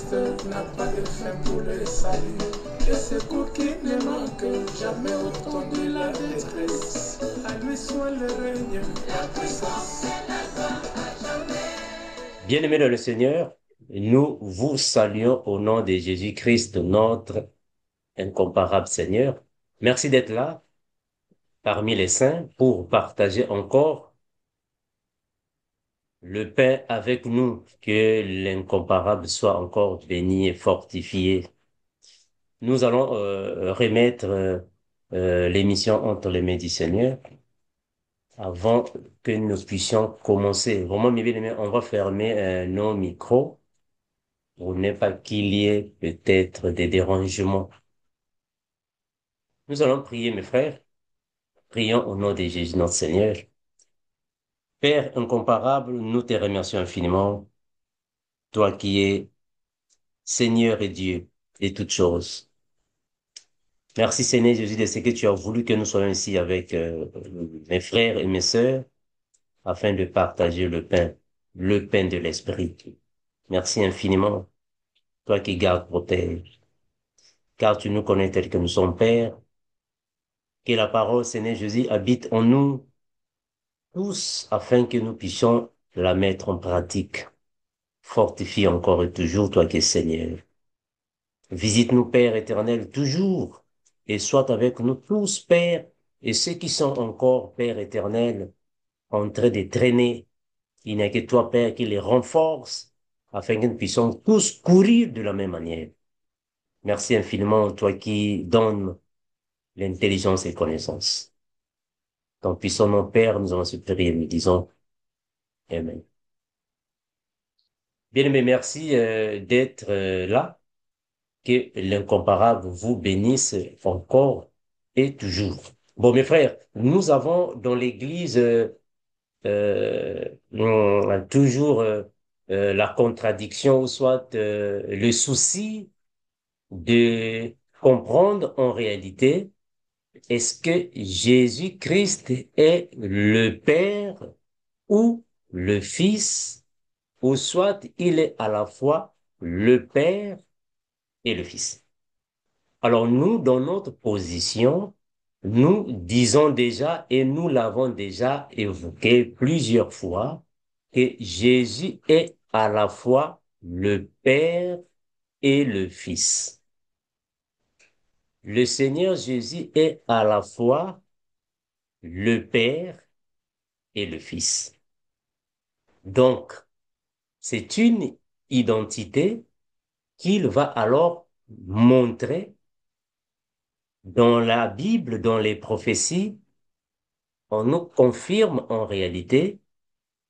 Jésus-Christ n'a pas de fin pour le salut. Et secours qui ne manque jamais au temps de la détresse. À lui soit le règne, la puissance. Bien-aimés dans le Seigneur, nous vous saluons au nom de Jésus-Christ, notre incomparable Seigneur. Merci d'être là parmi les saints pour partager encore le pain avec nous. Que l'incomparable soit encore béni et fortifié. Nous allons remettre l'émission entre les mains du Seigneur avant que nous puissions commencer. Vraiment, mes bien-aimés, on va fermer nos micros pour ne pas qu'il y ait peut-être des dérangements. Nous allons prier, mes frères. Prions au nom de Jésus, notre Seigneur. Père incomparable, nous te remercions infiniment, toi qui es Seigneur et Dieu de toutes choses. Merci Seigneur Jésus de ce que tu as voulu que nous soyons ici avec mes frères et mes sœurs afin de partager le pain de l'Esprit. Merci infiniment, toi qui gardes, protège, car tu nous connais tel que nous sommes, Père. Que la parole, Seigneur Jésus, habite en nous tous afin que nous puissions la mettre en pratique. Fortifie encore et toujours, toi qui es Seigneur. Visite-nous, Père éternel, toujours, et sois avec nous tous, Père, et ceux qui sont encore, Père éternel, en train de traîner. Il n'y a que toi, Père, qui les renforce, afin que nous puissions tous courir de la même manière. Merci infiniment, toi qui donnes l'intelligence et connaissance. Dans puissant nom, Père, nous allons se prier, nous disons Amen. Bien-aimé, merci d'être là. Que l'incomparable vous bénisse encore et toujours. Bon, mes frères, nous avons dans l'Église toujours la contradiction ou soit le souci de comprendre en réalité est-ce que Jésus-Christ est le Père ou le Fils, ou soit il est à la fois le Père et le Fils. Alors nous, dans notre position, nous disons déjà, et nous l'avons déjà évoqué plusieurs fois, que Jésus est à la fois le Père et le Fils. Le Seigneur Jésus est à la fois le Père et le Fils. Donc, c'est une identité qu'il va alors montrer dans la Bible, dans les prophéties. On nous confirme en réalité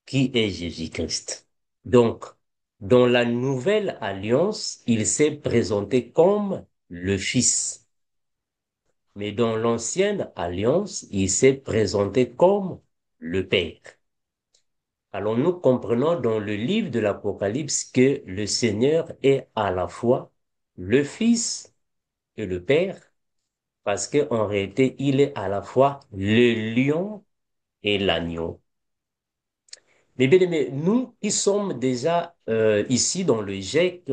qui est Jésus-Christ. Donc, dans la nouvelle alliance, il s'est présenté comme le Fils. Mais dans l'ancienne alliance, il s'est présenté comme le Père. Alors nous comprenons dans le livre de l'Apocalypse que le Seigneur est à la fois le Fils et le Père, parce qu'en réalité, il est à la fois le lion et l'agneau. Mais bien aimé, nous qui sommes déjà ici dans le GIEC,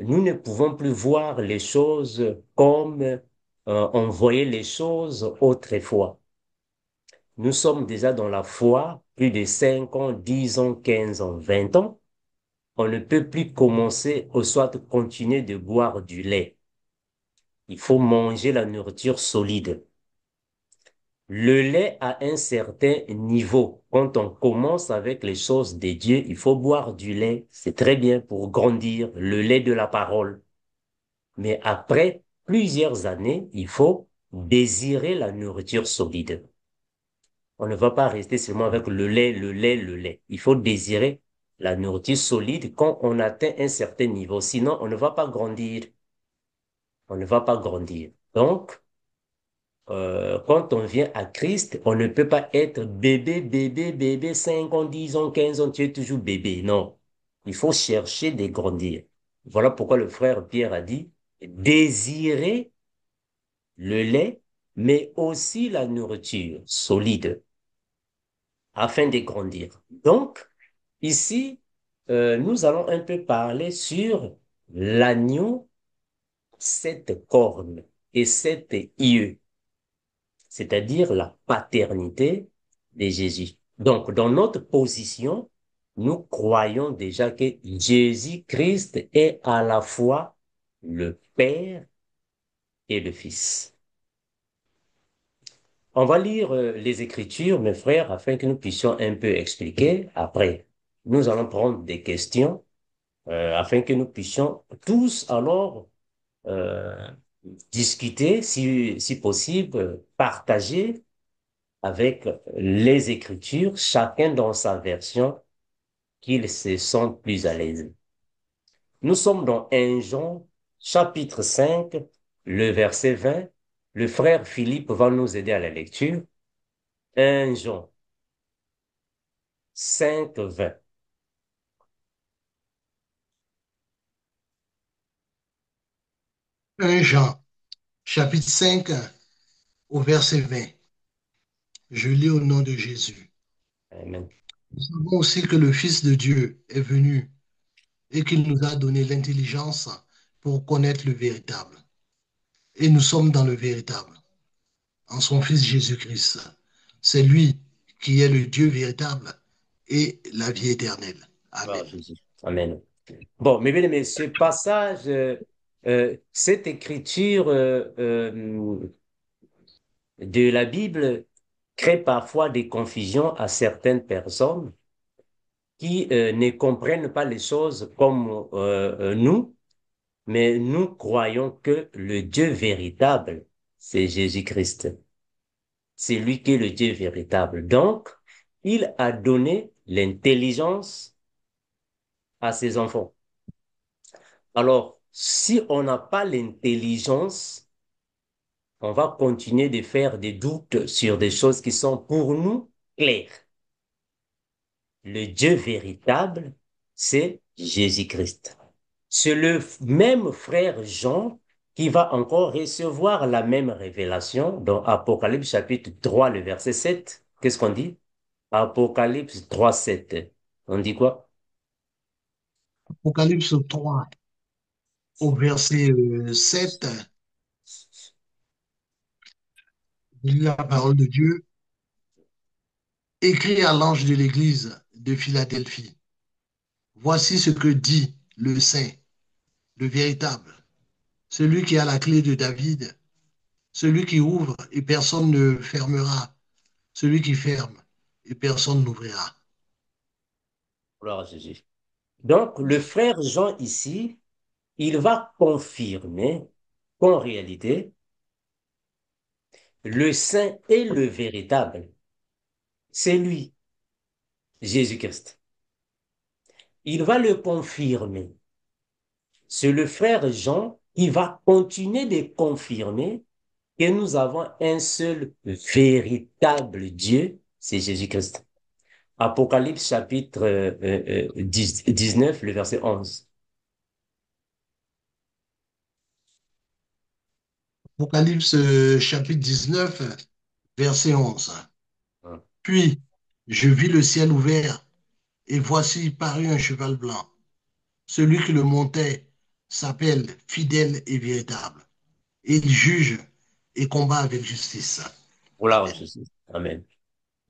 nous ne pouvons plus voir les choses comme on voyait les choses autrefois. Nous sommes déjà dans la foi, plus de 5 ans, 10 ans, 15 ans, 20 ans. On ne peut plus commencer ou soit continuer de boire du lait. Il faut manger la nourriture solide. Le lait à un certain niveau. Quand on commence avec les choses de Dieu, il faut boire du lait. C'est très bien pour grandir, le lait de la parole. Mais après plusieurs années, il faut désirer la nourriture solide. On ne va pas rester seulement avec le lait, le lait, le lait. Il faut désirer la nourriture solide quand on atteint un certain niveau. Sinon, on ne va pas grandir. On ne va pas grandir. Donc, quand on vient à Christ, on ne peut pas être bébé, bébé, bébé, 5 ans, 10 ans, 15 ans, tu es toujours bébé. Non. Il faut chercher de grandir. Voilà pourquoi le frère Pierre a dit, désirer le lait, mais aussi la nourriture solide afin de grandir. Donc, ici, nous allons un peu parler sur l'agneau, 7 cornes et 7 yeux, c'est-à-dire la paternité de Jésus. Donc, dans notre position, nous croyons déjà que Jésus-Christ est à la fois le Père et le Fils. On va lire les Écritures, mes frères, afin que nous puissions un peu expliquer. Après, nous allons prendre des questions afin que nous puissions tous alors euh, discuter, si possible, partager avec les Écritures, chacun dans sa version, qu'il se sente plus à l'aise. Nous sommes dans 1 Jean, chapitre 5, le verset 20. Le frère Philippe va nous aider à la lecture. 1 Jean 5, 20. 1 Jean, chapitre 5, au verset 20. Je lis au nom de Jésus. Amen. Nous savons aussi que le Fils de Dieu est venu et qu'il nous a donné l'intelligence pour connaître le véritable. Et nous sommes dans le véritable, en son Fils Jésus-Christ. C'est lui qui est le Dieu véritable et la vie éternelle. Gloire à Amen. Jésus. Amen. Bon, mes bien-aimés, ce passage, cette écriture de la Bible crée parfois des confusions à certaines personnes qui ne comprennent pas les choses comme nous, mais nous croyons que le Dieu véritable, c'est Jésus-Christ. C'est lui qui est le Dieu véritable. Donc, il a donné l'intelligence à ses enfants. Alors, si on n'a pas l'intelligence, on va continuer de faire des doutes sur des choses qui sont pour nous claires. Le Dieu véritable, c'est Jésus-Christ. C'est le même frère Jean qui va encore recevoir la même révélation dans Apocalypse chapitre 3, le verset 7. Qu'est-ce qu'on dit? Apocalypse 3, 7. On dit quoi? Apocalypse 3, au verset 7, je lis la parole de Dieu. Écrit à l'ange de l'église de Philadelphie. Voici ce que dit le Saint, le véritable, celui qui a la clé de David, celui qui ouvre et personne ne fermera, celui qui ferme et personne n'ouvrira. Gloire à Jésus. Donc, le frère Jean ici, il va confirmer qu'en réalité, le saint et le véritable, c'est lui, Jésus-Christ. Il va le confirmer. C'est le frère Jean qui va continuer de confirmer que nous avons un seul véritable Dieu, c'est Jésus-Christ. Apocalypse chapitre 19, le verset 11. Apocalypse chapitre 19, verset 11. Puis je vis le ciel ouvert et voici parut un cheval blanc. Celui qui le montait s'appelle fidèle et véritable. Et il juge et combat avec justice. Gloire à Amen. Jésus. Amen.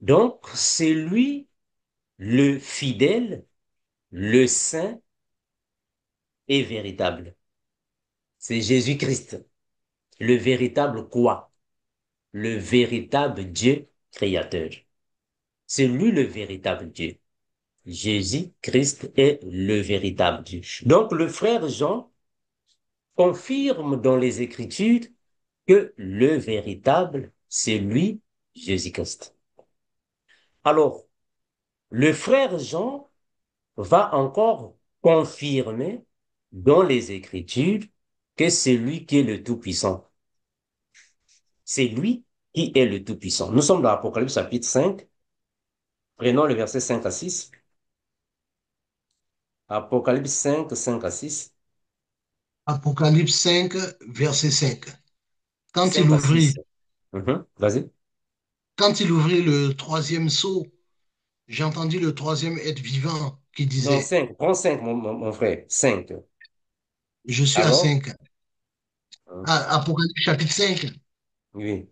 Donc, c'est lui le fidèle, le saint et véritable. C'est Jésus-Christ, le véritable quoi? Le véritable Dieu créateur. C'est lui le véritable Dieu. Jésus-Christ est le véritable Dieu. Donc, le frère Jean confirme dans les Écritures que le véritable, c'est lui, Jésus-Christ. Alors, le frère Jean va encore confirmer dans les Écritures que c'est lui qui est le Tout-Puissant. C'est lui qui est le Tout-Puissant. Nous sommes dans Apocalypse chapitre 5. Prenons le verset 5 à 6. Apocalypse 5, 5 à 6. Apocalypse 5, verset 5. Quand il 5 à 6. ouvrit, Vas-y. quand il ouvrit le troisième sceau, j'ai entendu le troisième être vivant qui Non, disait, 5. Prends 5, mon frère. 5. Je suis à Alors? 5. Ah, Apocalypse chapitre 5. Oui.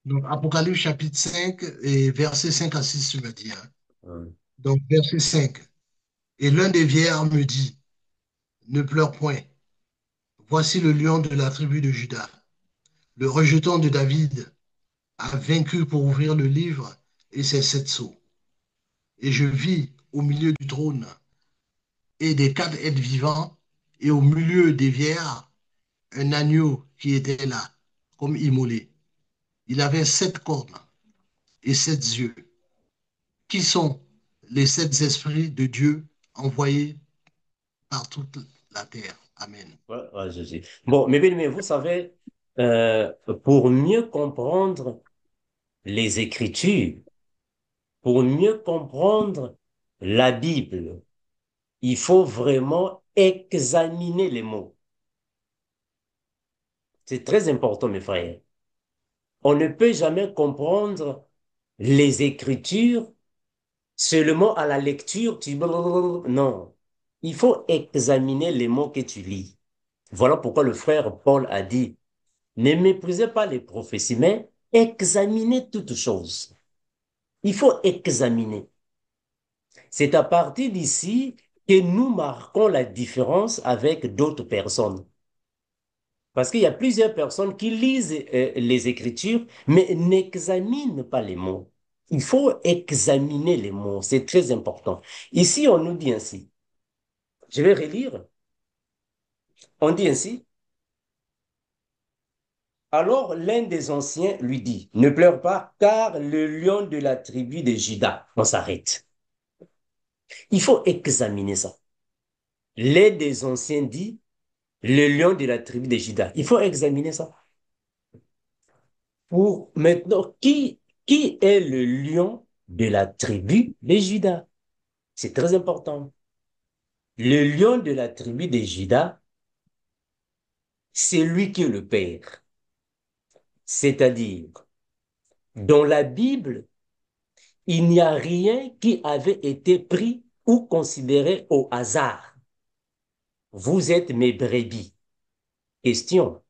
Donc, Apocalypse chapitre 5 et versets 5 à 6, tu me dis, hein. Hum. Donc, verset 5. Et l'un des vieillards me dit, ne pleure point. Voici le lion de la tribu de Juda, le rejeton de David, a vaincu pour ouvrir le livre et ses 7 sceaux. Et je vis au milieu du trône et des 4 êtres vivants et au milieu des vieillards un agneau qui était là, comme immolé. Il avait 7 cornes et 7 yeux, qui sont les 7 esprits de Dieu envoyés par toute la terre. Amen. Ouais, ouais, je sais. Bon, mais, bien, mais vous savez, euh, pour mieux comprendre les Écritures, pour mieux comprendre la Bible, il faut vraiment examiner les mots. C'est très important, mes frères. On ne peut jamais comprendre les Écritures seulement à la lecture. Non, il faut examiner les mots que tu lis. Voilà pourquoi le frère Paul a dit, ne méprisez pas les prophéties, mais examinez toutes choses. Il faut examiner. C'est à partir d'ici que nous marquons la différence avec d'autres personnes. Parce qu'il y a plusieurs personnes qui lisent les Écritures, mais n'examinent pas les mots. Il faut examiner les mots, c'est très important. Ici, on nous dit ainsi, je vais relire, on dit ainsi, alors l'un des anciens lui dit, ne pleure pas, car le lion de la tribu de Juda, on s'arrête. Il faut examiner ça. L'un des anciens dit, le lion de la tribu de Juda. Il faut examiner ça. Pour maintenant, qui est le lion de la tribu de Juda? C'est très important. Le lion de la tribu de Juda, c'est lui qui est le père. C'est-à-dire, dans la Bible, il n'y a rien qui avait été pris ou considéré au hasard. Vous êtes mes brebis. Question.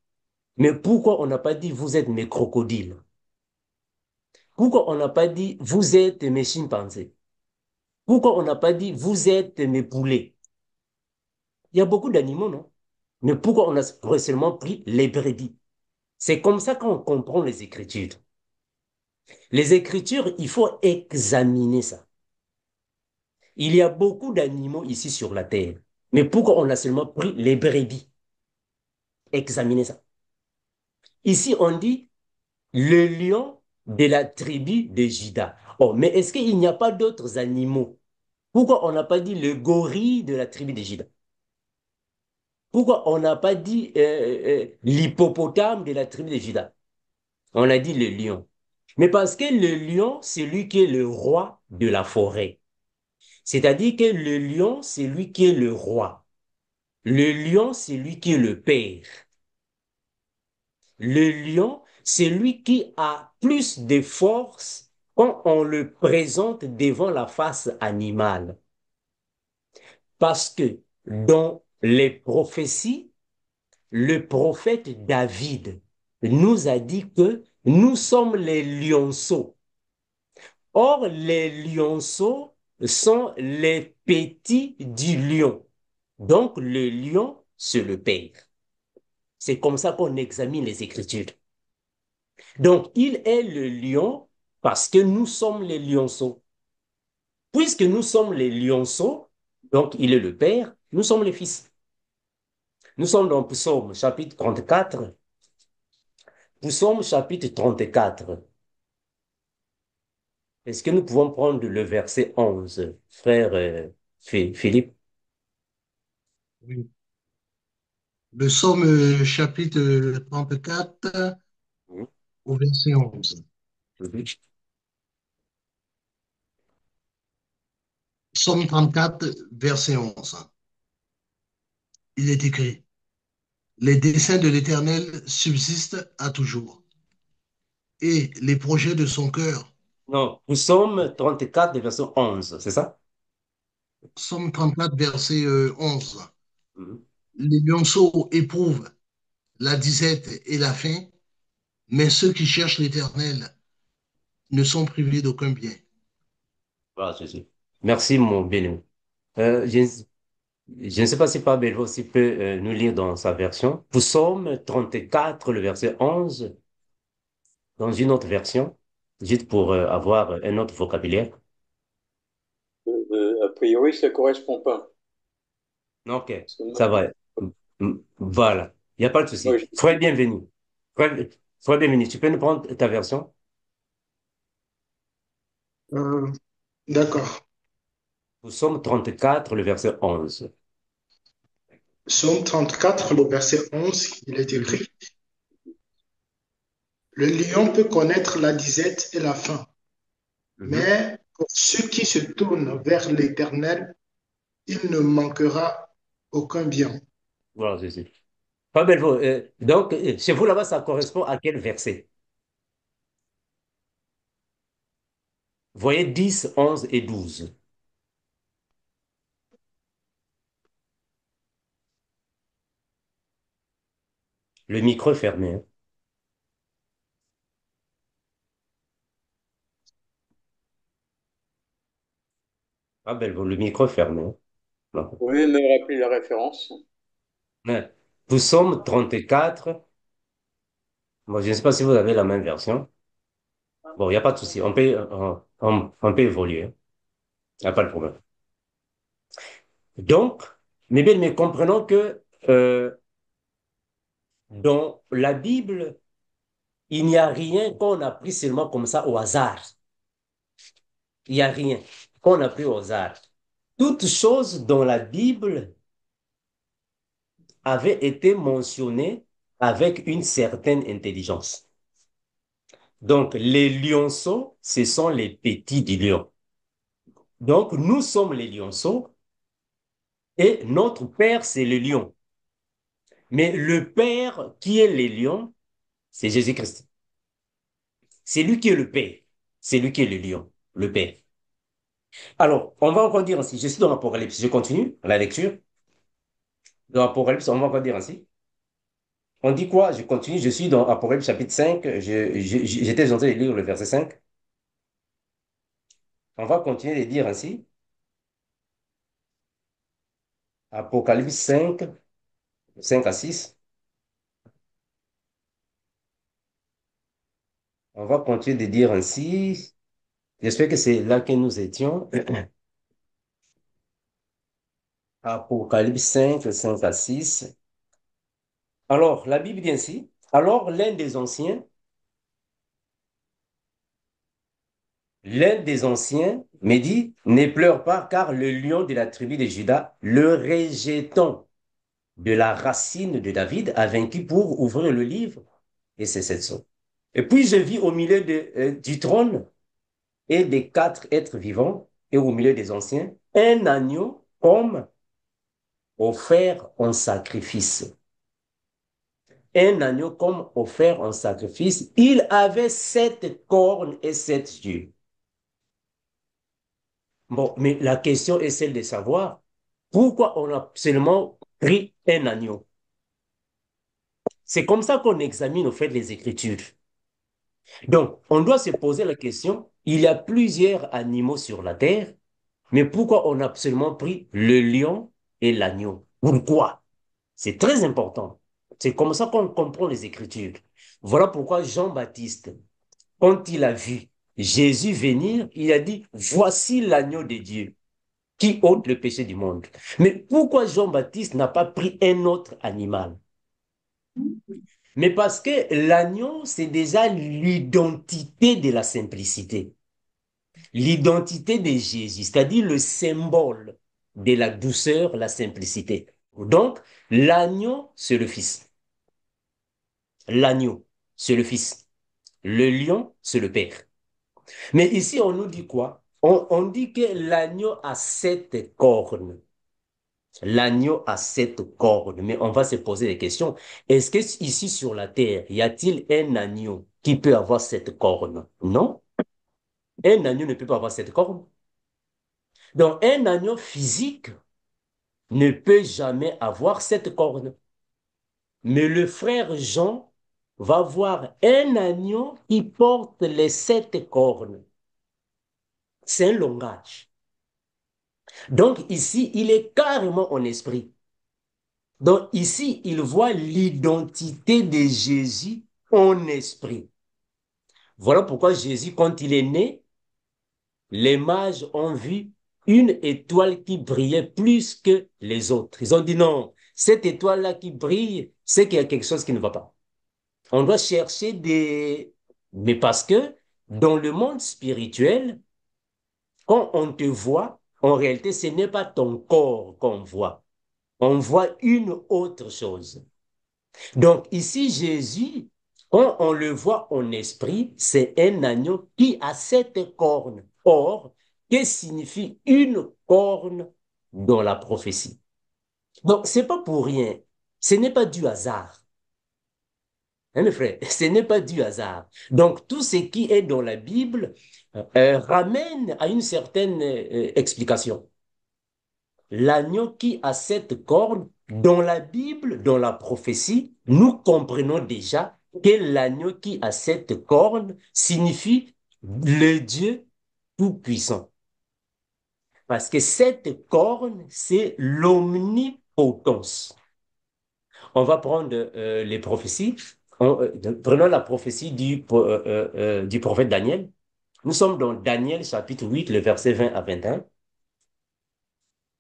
Mais pourquoi on n'a pas dit vous êtes mes crocodiles? Pourquoi on n'a pas dit vous êtes mes chimpanzés? Pourquoi on n'a pas dit vous êtes mes poulets? Il y a beaucoup d'animaux, non? Mais pourquoi on a seulement pris les brebis? C'est comme ça qu'on comprend les Écritures. Les Écritures, il faut examiner ça. Il y a beaucoup d'animaux ici sur la terre. Mais pourquoi on a seulement pris les brebis? Examinez ça. Ici, on dit le lion de la tribu de Juda. Oh, mais est-ce qu'il n'y a pas d'autres animaux? Pourquoi on n'a pas dit le gorille de la tribu de Juda? Pourquoi on n'a pas dit l'hippopotame de la tribu de Juda? On a dit le lion. Mais parce que le lion, c'est lui qui est le roi de la forêt. C'est-à-dire que le lion, c'est lui qui est le roi. Le lion, c'est lui qui est le père. Le lion, c'est lui qui a plus de force quand on le présente devant la face animale. Parce que dans les prophéties, le prophète David nous a dit que nous sommes les lionceaux. Or, les lionceaux sont les petits du lion. Donc, le lion, c'est le père. C'est comme ça qu'on examine les Écritures. Donc, il est le lion parce que nous sommes les lionceaux. Puisque nous sommes les lionceaux, donc il est le père, nous sommes les fils. Nous sommes dans Psaume chapitre 34. Psaume chapitre 34. Est-ce que nous pouvons prendre le verset 11, frère Philippe? Oui. Le psaume chapitre 34 Mhm. au verset 11. Mhm. Psaume 34, verset 11. Il est écrit, les desseins de l'Éternel subsistent à toujours, et les projets de son cœur. Non, Psaume 34, verset 11, c'est ça? Psaume 34, verset 11. Mhm. les lionceaux éprouvent la disette et la faim, mais ceux qui cherchent l'Éternel ne sont privés d'aucun bien. Voilà, ceci. Merci, mon bien-aimé. Je ne sais pas si Pape Belvo aussi peut nous lire dans sa version. Psaume 34, le verset 11, dans une autre version, juste pour avoir un autre vocabulaire. A priori, ça correspond pas. Ok, Parce que moi, ça va. Voilà, il n'y a pas de moi, souci. Frère, bienvenue. Frère, frère, bienvenue. Tu peux nous prendre ta version? Euh, d'accord. Psaume 34, le verset 11. Psaume 34, le verset 11, il est Mhm, écrit, le lion peut connaître la disette et la faim, mhm. mais pour ceux qui se tournent vers l'Éternel, il ne manquera aucun bien. Voilà, ceci. Frère Belvo, donc, chez vous là-bas, ça correspond à quel verset? Voyez 10, 11 et 12. Le micro est fermé, hein. Ah, Belvo, le micro est fermé, hein. Non. vous pouvez me rappeler la référence? Ouais. Psaume 34. Bon, je ne sais pas si vous avez la même version. Bon, il n'y a pas de souci. On peut évoluer, hein. Il n'y a pas de problème. Donc, mes bien, mais comprenons que dans la Bible, il n'y a rien qu'on a pris seulement comme ça au hasard. Il n'y a rien qu'on a pris au hasard. Toute chose dans la Bible avait été mentionnée avec une certaine intelligence. Donc, les lionceaux, ce sont les petits du lion. Donc, nous sommes les lionceaux et notre père, c'est le lion. Mais le père qui est le lion, c'est Jésus-Christ. C'est lui qui est le père. C'est lui qui est le lion, le père. Alors, on va encore dire ainsi. Je suis dans l'Apocalypse. Je continue la lecture. Dans l'Apocalypse, on va encore dire ainsi. On dit quoi? Je continue. Je suis dans Apocalypse chapitre 5. J'étais en train de lire le verset 5. On va continuer de dire ainsi. Apocalypse 5, 5 à 6. On va continuer de dire ainsi. J'espère que c'est là que nous étions. Apocalypse 5, 5 à 6. Alors, la Bible dit ainsi. Alors, l'un des anciens me dit, ne pleure pas, car le lion de la tribu de Juda, le rejeton de la racine de David, a vaincu pour ouvrir le livre, et c'est cette sorte. Et puis je vis au milieu du trône et des quatre êtres vivants, et au milieu des anciens, un agneau comme offert en sacrifice. Un agneau comme offert en sacrifice. Il avait 7 cornes et 7 yeux. Bon, mais la question est celle de savoir pourquoi on a seulement pris un agneau. C'est comme ça qu'on examine au fait les Écritures. Donc, on doit se poser la question, il y a plusieurs animaux sur la terre, mais pourquoi on a seulement pris le lion et l'agneau? Pourquoi? C'est très important. C'est comme ça qu'on comprend les Écritures. Voilà pourquoi Jean-Baptiste, quand il a vu Jésus venir, il a dit, voici l'agneau de Dieu qui ôte le péché du monde. Mais pourquoi Jean-Baptiste n'a pas pris un autre animal? Mais parce que l'agneau, c'est déjà l'identité de la simplicité, l'identité de Jésus, c'est-à-dire le symbole de la douceur, la simplicité. Donc, l'agneau, c'est le Fils. L'agneau, c'est le Fils. Le lion, c'est le Père. Mais ici, on nous dit quoi? On dit que l'agneau a 7 cornes. L'agneau a 7 cornes, mais on va se poser des questions. Est-ce que ici sur la terre, y a-t-il un agneau qui peut avoir 7 cornes? Non, un agneau ne peut pas avoir 7 cornes. Donc un agneau physique ne peut jamais avoir 7 cornes. Mais le frère Jean va voir un agneau qui porte les 7 cornes. C'est un langage. Donc ici, il est carrément en esprit. Donc ici, il voit l'identité de Jésus en esprit. Voilà pourquoi Jésus, quand il est né, les mages ont vu une étoile qui brillait plus que les autres. Ils ont dit non, cette étoile-là qui brille, c'est qu'il y a quelque chose qui ne va pas. On doit chercher des... Mais parce que dans le monde spirituel, quand on te voit, en réalité, ce n'est pas ton corps qu'on voit. On voit une autre chose. Donc ici, Jésus, quand on le voit en esprit, c'est un agneau qui a 7 cornes. Or, que signifie une corne dans la prophétie? Donc, c'est pas pour rien. Ce n'est pas du hasard. Hein, mes frères, ce n'est pas du hasard. Donc, tout ce qui est dans la Bible ramène à une certaine explication. L'agneau qui a 7 cornes, dans la Bible, dans la prophétie, nous comprenons déjà que l'agneau qui a 7 cornes signifie le Dieu tout-puissant. Parce que 7 cornes, c'est l'omnipotence. On va prendre les prophéties. Prenons la prophétie du prophète Daniel. Nous sommes dans Daniel chapitre 8, le verset 20 à 21.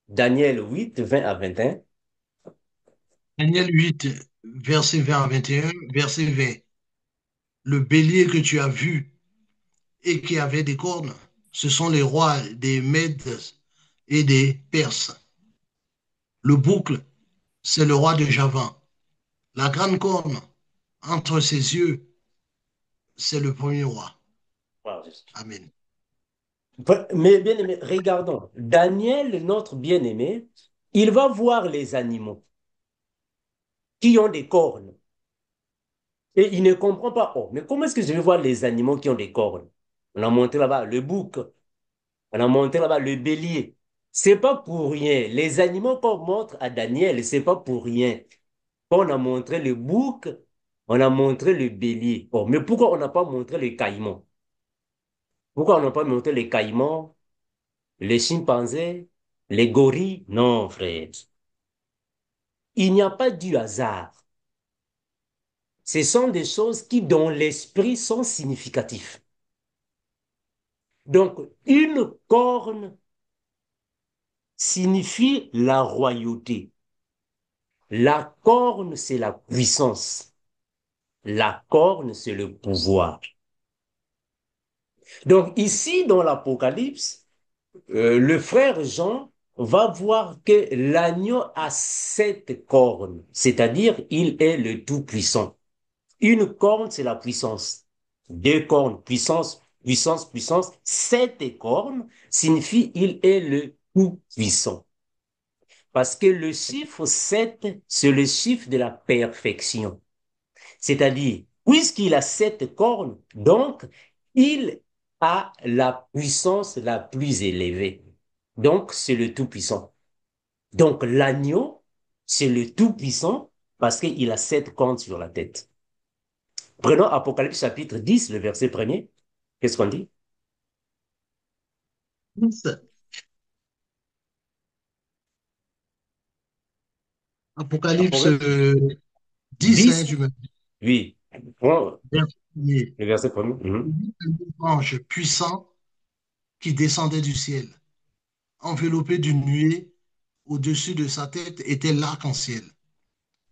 Daniel 8, 20 à 21. Daniel 8, verset 20 à 21, verset 20. Le bélier que tu as vu et qui avait des cornes, ce sont les rois des Mèdes et des Perses. Le boucle, c'est le roi de Javan. La grande corne entre ses yeux, c'est le premier roi. Wow. Amen. Mais bien aimé, regardons. Daniel, notre bien-aimé, il va voir les animaux qui ont des cornes. Et il ne comprend pas, oh, mais comment est-ce que je vais voir les animaux qui ont des cornes? On a montré là-bas le bouc, on a montré là-bas le bélier. C'est pas pour rien. Les animaux qu'on montre à Daniel, c'est pas pour rien. Quand on a montré le bouc, on a montré le bélier. Oh, mais pourquoi on n'a pas montré les caïmans? Pourquoi on n'a pas montré les caïmans, les chimpanzés, les gorilles? Non, frère. Il n'y a pas du hasard. Ce sont des choses qui, dans l'esprit, sont significatives. Donc, une corne signifie la royauté. La corne, c'est la puissance. La corne, c'est le pouvoir. Donc, ici, dans l'Apocalypse, le frère Jean va voir que l'agneau a 7 cornes, c'est-à-dire il est le Tout-Puissant. Une corne, c'est la puissance. 2 cornes, puissance, puissance, puissance. 7 cornes signifie il est le Tout-Puissant. Parce que le chiffre 7, c'est le chiffre de la perfection. C'est-à-dire, puisqu'il a 7 cornes, donc il a la puissance la plus élevée. Donc, c'est le Tout-Puissant. Donc, l'agneau, c'est le Tout-Puissant parce qu'il a 7 cornes sur la tête. Prenons Apocalypse chapitre 10, le verset 1er. Qu'est-ce qu'on dit? Apocalypse Apocalypse 10, hein, 10, tu me oui. Bon, dis. le verset 1er. Un ange puissant qui descendait du ciel, enveloppé d'une nuée. Au-dessus de sa tête était l'arc-en-ciel,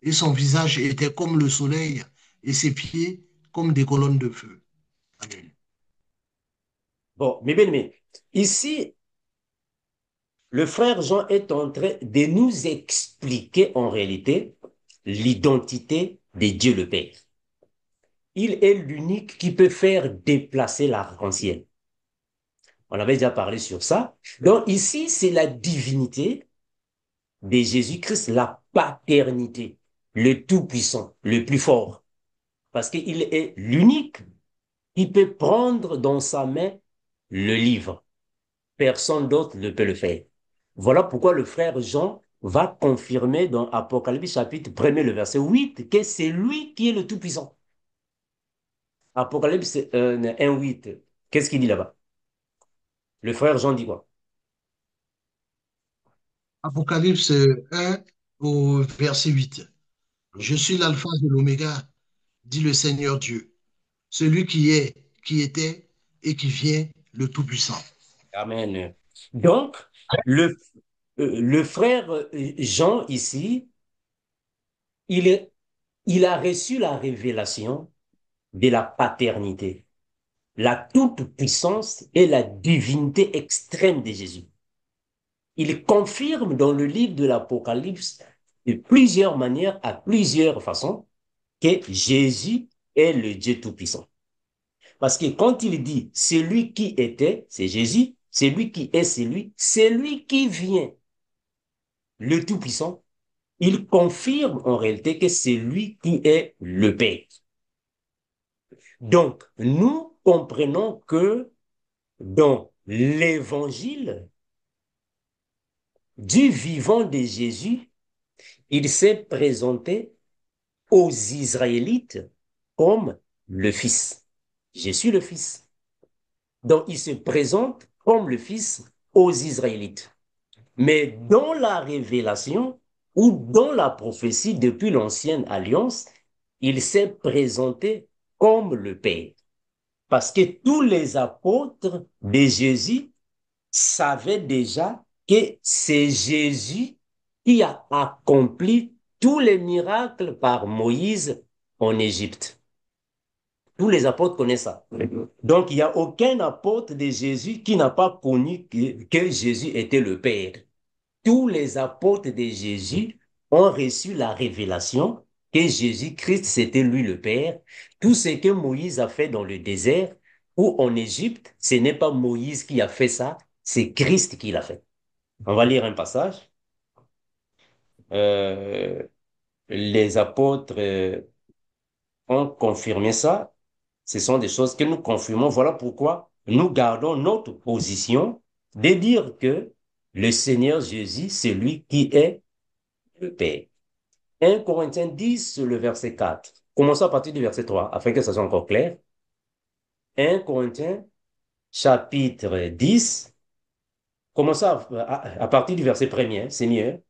et son visage était comme le soleil, et ses pieds comme des colonnes de feu. Amen. Bon, mais bien, mais ici, le frère Jean est en train de nous expliquer en réalité l'identité de Dieu le Père. Il est l'unique qui peut faire déplacer l'arc-en-ciel. On avait déjà parlé sur ça. Donc ici, c'est la divinité de Jésus-Christ, la paternité, le tout-puissant, le plus fort. Parce qu'il est l'unique qui peut prendre dans sa main le livre. Personne d'autre ne peut le faire. Voilà pourquoi le frère Jean va confirmer dans Apocalypse chapitre 1er, le verset 8, que c'est lui qui est le Tout-Puissant. Apocalypse 1, 8, qu'est-ce qu'il dit là-bas? Le frère Jean dit quoi? Apocalypse 1 au verset 8. Je suis l'alpha et l'oméga, dit le Seigneur Dieu, celui qui est, qui était et qui vient, le Tout-Puissant. Amen. Donc, le frère Jean ici, il, il a reçu la révélation de la paternité, la toute-puissance et la divinité extrême de Jésus. Il confirme dans le livre de l'Apocalypse de plusieurs manières, à plusieurs façons, que Jésus est le Dieu Tout-Puissant. Parce que quand il dit celui qui était, c'est Jésus, celui qui est, c'est lui qui vient, le Tout-Puissant, il confirme en réalité que c'est lui qui est le Père. Donc, nous comprenons que dans l'évangile du vivant de Jésus, il s'est présenté aux Israélites comme le Fils. Je suis le Fils. Donc, il se présente comme le Fils aux Israélites. Mais dans la révélation ou dans la prophétie depuis l'Ancienne Alliance, il s'est présenté comme le Père. Parce que tous les apôtres de Jésus savaient déjà que c'est Jésus qui a accompli tous les miracles par Moïse en Égypte. Tous les apôtres connaissent ça. Donc, il n'y a aucun apôtre de Jésus qui n'a pas connu que Jésus était le Père. Tous les apôtres de Jésus ont reçu la révélation que Jésus-Christ, c'était lui le Père. Tout ce que Moïse a fait dans le désert ou en Égypte, ce n'est pas Moïse qui a fait ça, c'est Christ qui l'a fait. On va lire un passage. Euh, les apôtres ont confirmé ça. Ce sont des choses que nous confirmons. Voilà pourquoi nous gardons notre position de dire que le Seigneur Jésus, c'est lui qui est le Père. 1 Corinthiens 10, le verset 4. Commençons à partir du verset 3, afin que ça soit encore clair. 1 Corinthiens, chapitre 10. Commençons à partir du verset 1er, c'est mieux.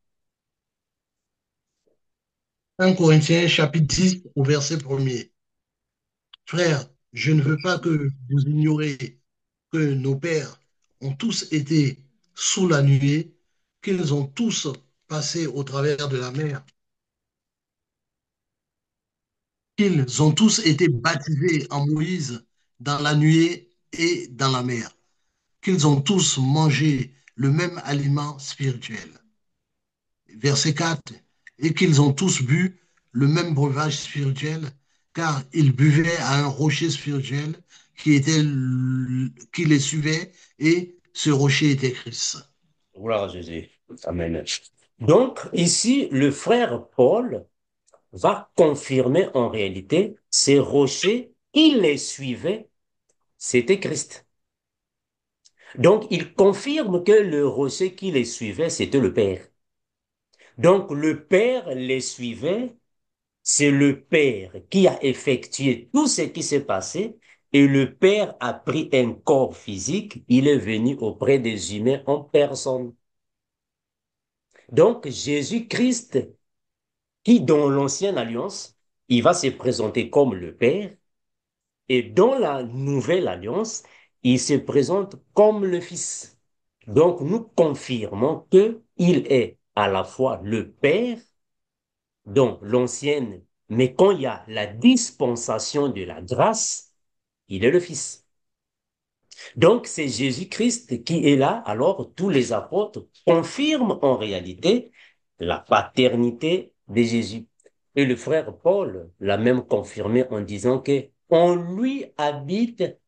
1 Corinthiens chapitre 10 au verset 1er. Frères, je ne veux pas que vous ignoriez que nos pères ont tous été sous la nuée, qu'ils ont tous passé au travers de la mer, qu'ils ont tous été baptisés en Moïse dans la nuée et dans la mer, qu'ils ont tous mangé le même aliment spirituel. Verset 4, et qu'ils ont tous bu le même breuvage spirituel, car ils buvaient à un rocher spirituel qui les suivait, et ce rocher était Christ. Gloire à Jésus. Amen. Donc, ici, le frère Paul va confirmer en réalité ces rochers qui les suivaient, c'était Christ. Donc, il confirme que le rocher qui les suivait, c'était le Père. Donc, le Père les suivait, c'est le Père qui a effectué tout ce qui s'est passé et le Père a pris un corps physique, il est venu auprès des humains en personne. Donc, Jésus-Christ, qui dans l'Ancienne Alliance, il va se présenter comme le Père, et dans la Nouvelle Alliance, il se présente comme le Fils. Donc, nous confirmons qu'il est à la fois le Père, dans l'Ancienne, mais quand il y a la dispensation de la grâce, il est le Fils. Donc, c'est Jésus-Christ qui est là, alors tous les apôtres confirment en réalité la paternité de Jésus. Et le frère Paul l'a même confirmé en disant que en lui habite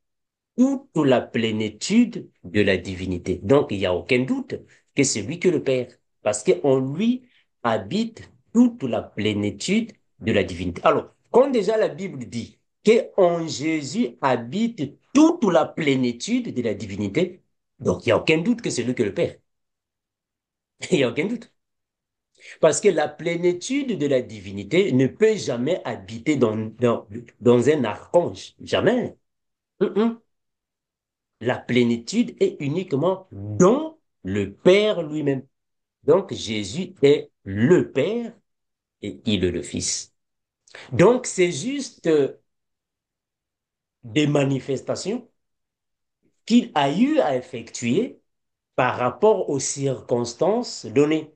toute la plénitude de la divinité. Donc, il n'y a aucun doute que c'est lui que le Père, parce qu'en lui habite toute la plénitude de la divinité. Alors, quand déjà la Bible dit qu'en Jésus habite toute la plénitude de la divinité, donc il n'y a aucun doute que c'est lui que le Père. Il n'y a aucun doute. Parce que la plénitude de la divinité ne peut jamais habiter dans un archange. Jamais. La plénitude est uniquement dans le Père lui-même. Donc Jésus est le Père et il est le Fils. Donc c'est juste des manifestations qu'il a eu à effectuer par rapport aux circonstances données.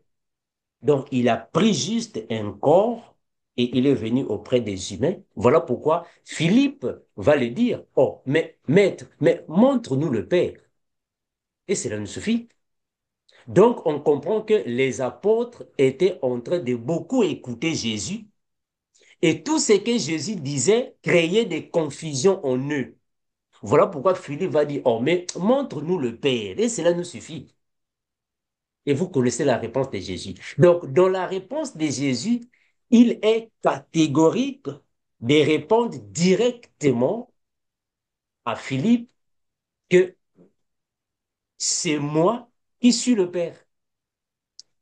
Donc, il a pris juste un corps et il est venu auprès des humains. Voilà pourquoi Philippe va le dire, oh, mais maître, mais montre-nous le Père. Et cela nous suffit. Donc, on comprend que les apôtres étaient en train de beaucoup écouter Jésus et tout ce que Jésus disait créait des confusions en eux. Voilà pourquoi Philippe va dire, oh, mais montre-nous le Père. Et cela nous suffit. Et vous connaissez la réponse de Jésus. Donc, dans la réponse de Jésus, il est catégorique de répondre directement à Philippe que c'est moi qui suis le Père.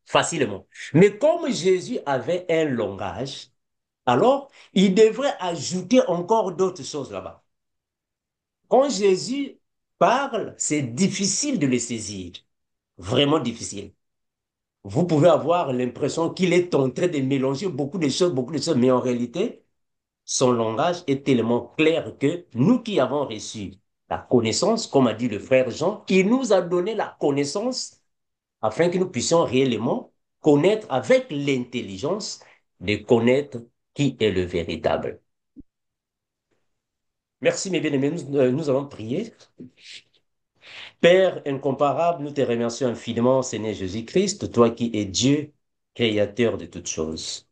Facilement. Mais comme Jésus avait un langage, alors il devrait ajouter encore d'autres choses là-bas. Quand Jésus parle, c'est difficile de le saisir. Vraiment difficile. Vous pouvez avoir l'impression qu'il est en train de mélanger beaucoup de choses, mais en réalité, son langage est tellement clair que nous qui avons reçu la connaissance, comme a dit le frère Jean, il nous a donné la connaissance afin que nous puissions réellement connaître avec l'intelligence de connaître qui est le véritable. Merci mes bien-aimés, nous allons prier. Père incomparable, nous te remercions infiniment, Seigneur Jésus-Christ, toi qui es Dieu, créateur de toutes choses.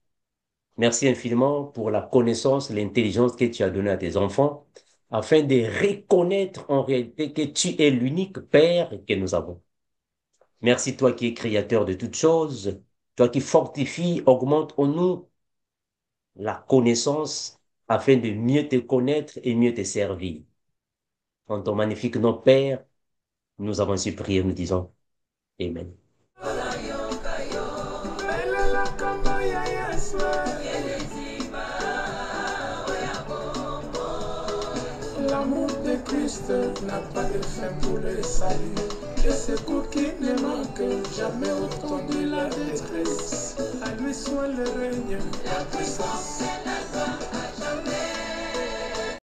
Merci infiniment pour la connaissance, l'intelligence que tu as donnée à tes enfants, afin de reconnaître en réalité que tu es l'unique Père que nous avons. Merci toi qui es créateur de toutes choses, toi qui fortifies, augmente en nous la connaissance afin de mieux te connaître et mieux te servir. En ton magnifique nom, Père, nous avons su prier, nous disons Amen. L'amour de Christ n'a pas de fin pour le salut. Et ce coup qui ne manque jamais au temps de la détresse. À lui soit le règne, la puissance.